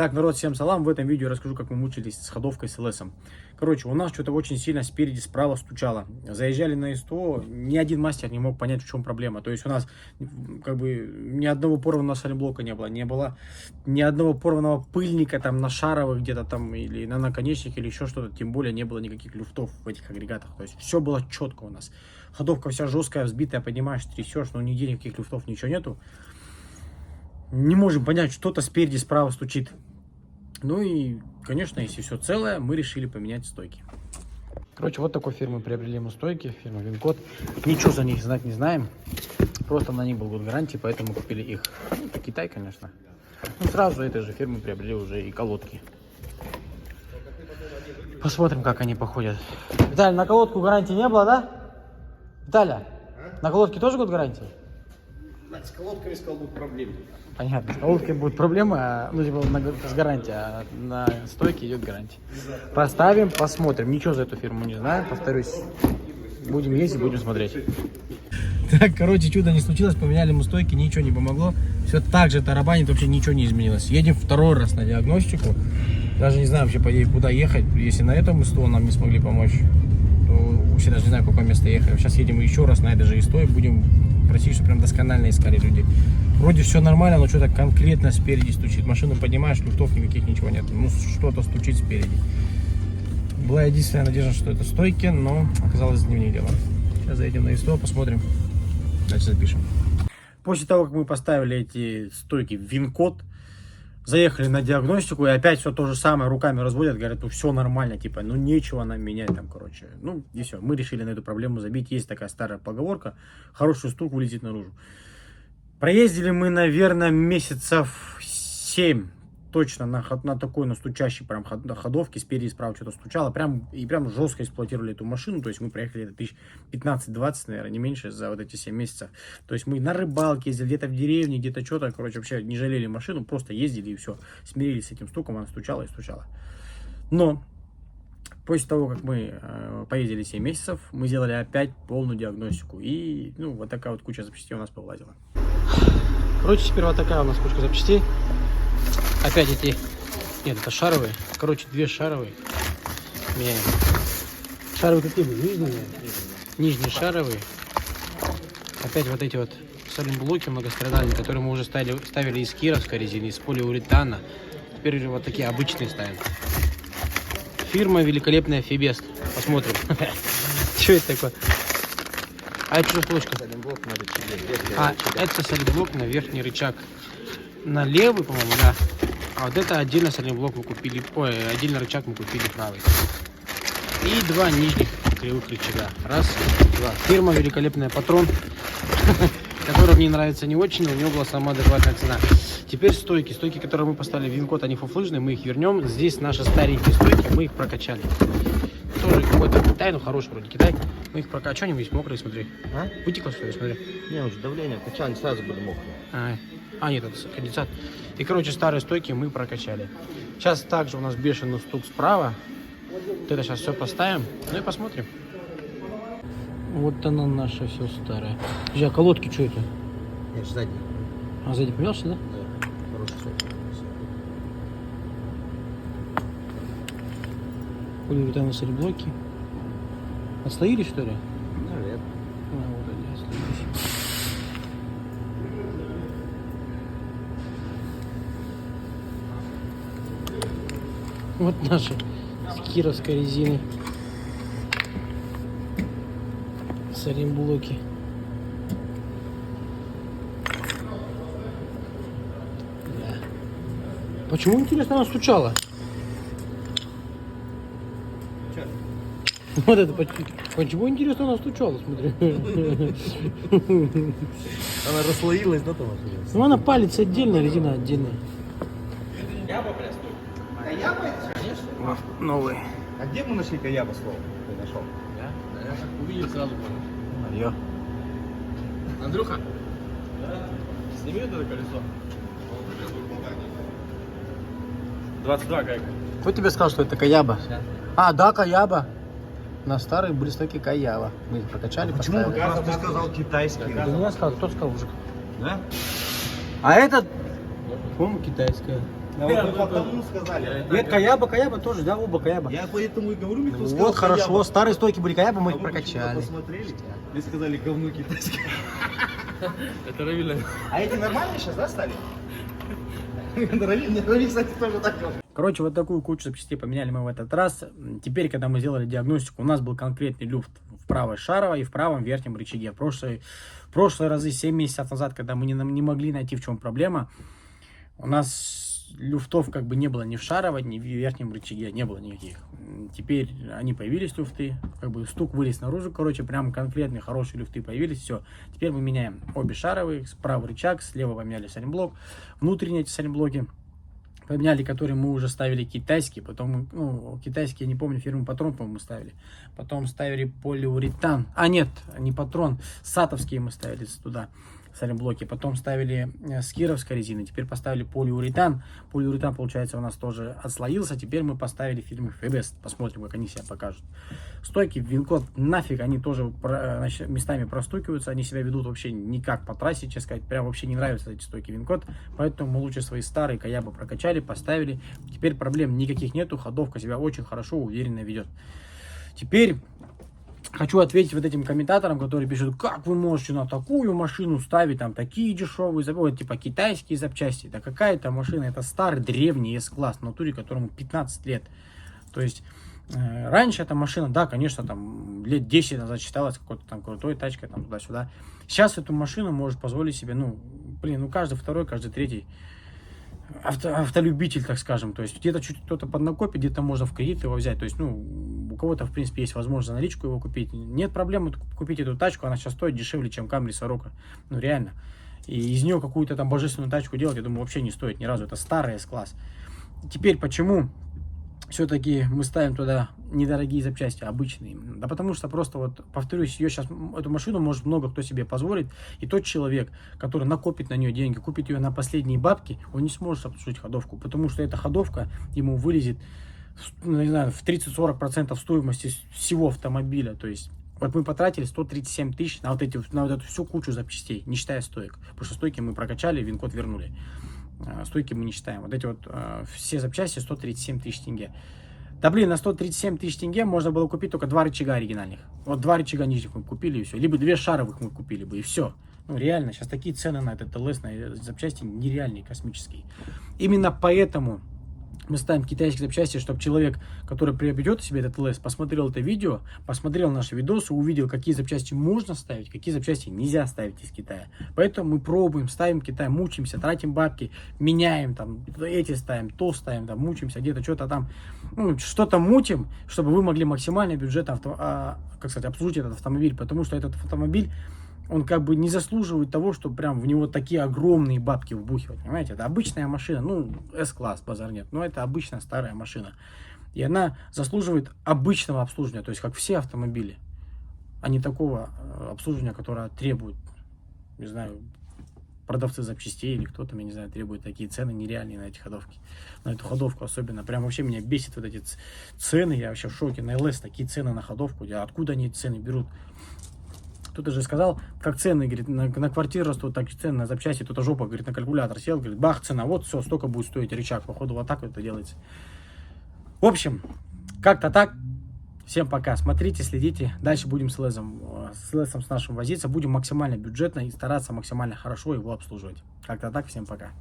Так, народ, всем салам. В этом видео расскажу, как мы мучились с ходовкой с ЛСом. Короче, у нас что-то очень сильно спереди, справа стучало. Заезжали на СТО, ни один мастер не мог понять, в чем проблема. То есть у нас как бы ни одного порванного сайлентблока не было ни одного порванного пыльника там на шаровых где-то там или на наконечнике или еще что-то. Тем более не было никаких люфтов в этих агрегатах. То есть все было четко у нас. Ходовка вся жесткая, взбитая, поднимаешь, трясешь, но нигде никаких люфтов, ничего нету. Не можем понять, что-то спереди, справа стучит. Ну и, конечно, если все целое, мы решили поменять стойки. Короче, вот такой фирмы приобрели мы стойки, фирма Винкод. Ничего за них знать не знаем. Просто на них был год гарантии, поэтому купили их. Это Китай, конечно. Ну, сразу этой же фирмы приобрели уже и колодки. Посмотрим, как они походят. Виталий, на колодку гарантии не было, да? Виталя, на колодке тоже год гарантии? С колодками сказал, будут проблемы. Понятно, с колодкой будет проблема, ну типа с гарантией, а на стойке идет гарантия. Поставим, посмотрим. Ничего за эту фирму не знаю, повторюсь. Будем ездить, будем смотреть. Так, короче, чудо не случилось, поменяли мы стойки, ничего не помогло. Все так же тарабанит, вообще ничего не изменилось. Едем второй раз на диагностику. Даже не знаю вообще, по идее, куда ехать. Если на этом СТО нам не смогли помочь, то вообще даже не знаю, в какое место ехать. Сейчас едем еще раз на это же СТО и будем просить, чтобы прям досконально искали люди. Вроде все нормально, но что-то конкретно спереди стучит. Машину поднимаешь, люфтов никаких, ничего нет. Ну, что-то стучит спереди. Была единственная надежда, что это стойки, но оказалось не в них дело. Сейчас заедем на СТО, посмотрим. Дальше запишем. После того, как мы поставили эти стойки в Винкод, заехали на диагностику, и опять все то же самое, руками разводят, говорят, ну все нормально, типа, ну нечего нам менять там, короче. Ну и все, мы решили на эту проблему забить. Есть такая старая поговорка, хороший стук вылетит наружу. Проездили мы, наверное, месяцев 7 точно на такой, на стучащей прям ходовке, спереди и справа что-то стучало, прям жестко эксплуатировали эту машину. То есть мы проехали это 15-20, наверное, не меньше за вот эти 7 месяцев. То есть мы на рыбалке ездили, где-то в деревне, где-то что-то, короче, вообще не жалели машину, просто ездили и все, смирились с этим стуком, она стучала и стучала. Но после того, как мы поездили 7 месяцев, мы сделали опять полную диагностику, и ну вот такая вот куча запчастей у нас повлазила. Короче, теперь вот такая у нас кучка запчастей. Опять эти... Нет, это шаровые. Короче, две шаровые. Меняем. Шаровые какие были? Нижние? Нижние шаровые. Опять вот эти вот сайлентблоки многострадальные, которые мы уже ставили из кировской резины, из полиуретана. Теперь уже вот такие обычные ставим. Фирма великолепная Фибест. Посмотрим. Что это такое? А это что штучка? Это сайлентблок на верхний рычаг. На левый, по-моему, да. А вот это отдельно сайлентблок мы купили. Ой, отдельно рычаг мы купили правый. И два нижних кривых рычага. Раз, два. Фирма великолепная Патрон, которая мне нравится не очень, но у него была самая адекватная цена. Теперь стойки. Стойки, которые мы поставили в Винкод, они фуфлыжные, мы их вернем. Здесь наши старенькие стойки, мы их прокачали. Тоже какой-то Китай, ну хороший вроде Китай. Мы их прокачали, здесь мокрые, смотри. А? Вытекло что ли, смотри. Не, уже давление качали, сразу были мокрые. Нет, это конденсат. И, короче, старые стойки мы прокачали. Сейчас также у нас бешеный стук справа. Вот это сейчас все поставим, ну и посмотрим. Вот она наша все старая. Подожди, а колодки что это? Нет, сзади. А сзади поменялся, да? Да, хороший стойк. Полиуретановые сайлентблоки. Отслоились, что ли? Наверное. Вот они отслоились. Вот наши с кировской резины сайлентблоки. Да. Почему, интересно, она стучала? Че? Вот это почему, интересно, она стучала, смотри. Она расслоилась, да, там? Ну она палец отдельно, резина отдельная. Яба, бля, стой. А яба это? Конечно. Вот, новый. А где мы нашли Каяба слово? Ты нашел? Да? Я как увидел, сразу понял. Алло. Андрюха? Да? Сними вот это колесо. 22 гайка. Кто тебе сказал, что это Каяба? А, да, Каяба. На старые были стойки Каяба. Мы их прокачали, Почему поставили. ты сказал китайский? Да не я сказал, кто сказал, мужик? Да? А этот, по-моему, китайская. Потому сказали. Нет, Каяба тоже, да, оба Каяба. Я поэтому и говорю, мне кто сказал, Вот хорошо, Каяба. старые стойки были Каяба, мы А их вы почему-то прокачали. посмотрели, мне сказали, говно китайское. Это Равиль. А эти нормальные сейчас, да, стали? Равиль, кстати, тоже так делал. Короче, вот такую кучу запчастей поменяли мы в этот раз. Теперь, когда мы сделали диагностику, у нас был конкретный люфт в правой шаровой и в правом верхнем рычаге. В прошлые разы, 7 месяцев назад, когда мы не могли найти, в чем проблема, у нас люфтов как бы не было ни в шаровой, ни в верхнем рычаге, не было никаких. Теперь они появились, люфты, как бы стук вылез наружу, короче, прям конкретные хорошие люфты появились, все. Теперь мы меняем обе шаровые, правый рычаг, слева поменяли сайлентблок, внутренние эти сайлентблоки поменяли, которые мы уже ставили китайские, потом, ну, китайские, я не помню, фирму Патрон, по-моему, мы ставили, потом ставили полиуретан, нет, не Патрон, сатовские мы ставили туда, сайлентблоки, потом ставили с кировской резины, теперь поставили полиуретан, получается, у нас тоже отслоился, теперь мы поставили фирмы Фебест, посмотрим, как они себя покажут. Стойки, винкод, нафиг, они тоже местами простукиваются, они себя ведут вообще никак по трассе, честно сказать, прям вообще не нравятся эти стойки винкод, поэтому мы лучше свои старые Каябы прокачали, поставили, теперь проблем никаких нету, ходовка себя очень хорошо, уверенно ведет. Теперь хочу ответить вот этим комментаторам, которые пишут, как вы можете на такую машину ставить там такие дешевые, типа китайские запчасти. Да какая это машина, это старый древний S-класс, в натуре, которому 15 лет. То есть раньше эта машина, да, конечно, там лет 10 назад считалась какой-то там крутой тачкой, там туда-сюда. Сейчас эту машину может позволить себе, каждый второй, каждый третий автолюбитель, так скажем. То есть где-то чуть кто-то поднакопит, где-то можно в кредит его взять. То есть, у кого-то, в принципе, есть возможность за наличку его купить. Нет проблемы купить эту тачку, она сейчас стоит дешевле, чем Camry Sirocco. Реально. И из нее какую-то там божественную тачку делать, я думаю, вообще не стоит ни разу. Это старый S-класс. Теперь, почему все-таки мы ставим туда недорогие запчасти, обычные? Да потому что просто, вот, повторюсь, эту машину может много кто себе позволить, и тот человек, который накопит на нее деньги, купит ее на последние бабки, он не сможет обслужить ходовку, потому что эта ходовка ему вылезет, не знаю, в 30-40% стоимости всего автомобиля. То есть вот мы потратили 137 тысяч на вот эту всю кучу запчастей, не считая стоек, потому что стойки мы прокачали, вин-код вернули. Стойки мы не считаем. Вот эти вот все запчасти 137 тысяч тенге. Да блин, на 137 тысяч тенге можно было купить только 2 рычага оригинальных. Вот 2 рычага нижних мы купили и все. Либо 2 шаровых мы купили бы и все. Реально, сейчас такие цены на этот ЛС, на запчасти нереальные, космические. Именно поэтому мы ставим китайские запчасти, чтобы человек, который приобретет себе этот ЛС, посмотрел это видео, посмотрел наши видосы, увидел, какие запчасти можно ставить, какие запчасти нельзя ставить из Китая. Поэтому мы пробуем, ставим Китай, мучимся, тратим бабки, меняем, там, эти ставим, то ставим, там, мучимся, где-то что-то там, что-то мутим, чтобы вы могли максимально бюджет обслужить этот автомобиль, потому что этот автомобиль, он как бы не заслуживает того, чтобы прям в него такие огромные бабки вбухивать, понимаете? Это обычная машина, S-класс, базар нет, но это обычная старая машина. И она заслуживает обычного обслуживания, то есть как все автомобили, а не такого обслуживания, которое требует, не знаю, продавцы запчастей или кто-то, я не знаю, требует такие цены нереальные на эти ходовки. На эту ходовку особенно. Прям вообще меня бесит вот эти цены, я вообще в шоке. На ЛС такие цены на ходовку, откуда они эти цены берут? Кто-то же сказал, как цены, говорит, на квартиру растут, так и цены на запчасти. Кто-то жопа, говорит, на калькулятор сел, говорит, бах, цена, вот все, столько будет стоить рычаг. Походу, вот так вот это делается. В общем, как-то так. Всем пока. Смотрите, следите. Дальше будем с лесом с нашим возиться. Будем максимально бюджетно и стараться максимально хорошо его обслуживать. Как-то так. Всем пока.